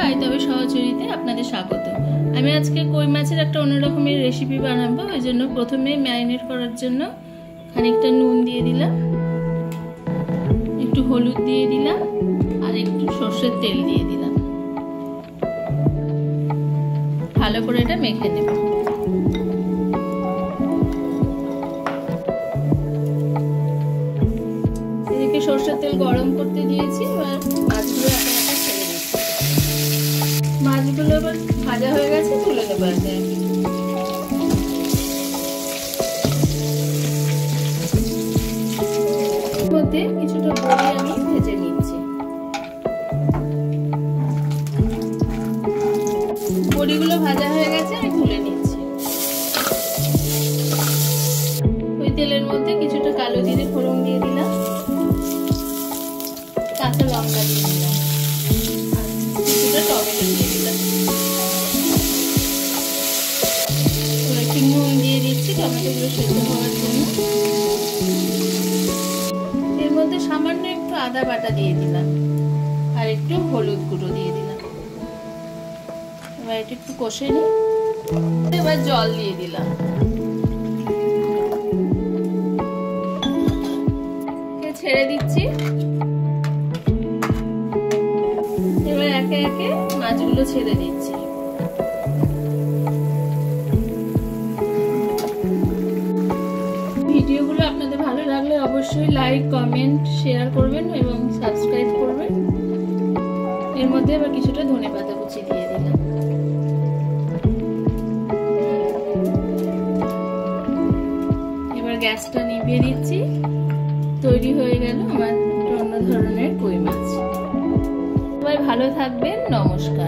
I তবে সহচরীতে আপনাদের স্বাগত। আমি আজকে কই মাছের একটা অন্য রকমের রেসিপি বানাবো। ওই জন্য প্রথমে ম্যারিনেট করার জন্য খানিকটা নুন দিয়ে দিলাম, একটু হলুদ দিয়ে দিলাম আর একটু সরষের তেল দিয়ে দিলাম। ভালো করে এটা মেখে নেব। এদিকে সরষের তেল গরম করতে দিয়েছি, এবার মাছগুলো একা একা ছেড়ে দিচ্ছি। মাছগুলো এবার ভাজা হয়ে গেছে, তুলে দেবো একে একে। মধ্যে কিছুটা বড়ি আমি ভেজে নিচ্ছি। বড়িগুলো ভাজা হয়ে গেছে, আমি তুলে নিচ্ছি। ওই তেলের মধ্যে কিছুটা কালো জিরে ফোড়ন দিয়ে দিলাম, কাঁচা লঙ্কা দিয়ে দিলাম, কিছুটা টমেটো দিয়ে দিলাম, একটু নুন দিয়ে দিচ্ছি টমেটোগুলো সেদ্ধ হওয়ার জন্য। এর মধ্যে সামান্য একটু আদা বাটা দিয়ে দিলাম আর একটু হলুদ গুঁড়ো দিয়ে দিলাম। এবার এটা একটু কষে নিই। এবার জল দিয়ে দিলাম। ছেড়ে দিচ্ছি। এবার একে একে মাছগুলো ছেড়ে দিচ্ছি। ভিডিওগুলো আপনাদের ভালো লাগলে অবশ্যই লাইক, কমেন্ট, শেয়ার করবেন এবং সাবস্ক্রাইব করবেন। এর মধ্যে আবার কিছুটা ধনেপাতা কুচি দিয়ে দিলাম। এবার গ্যাসটা নিভিয়ে দিচ্ছি। তৈরি হয়ে গেল আমার অন্য ধরনের কই মাছ। সবাই ভালো থাকবেন। নমস্কার।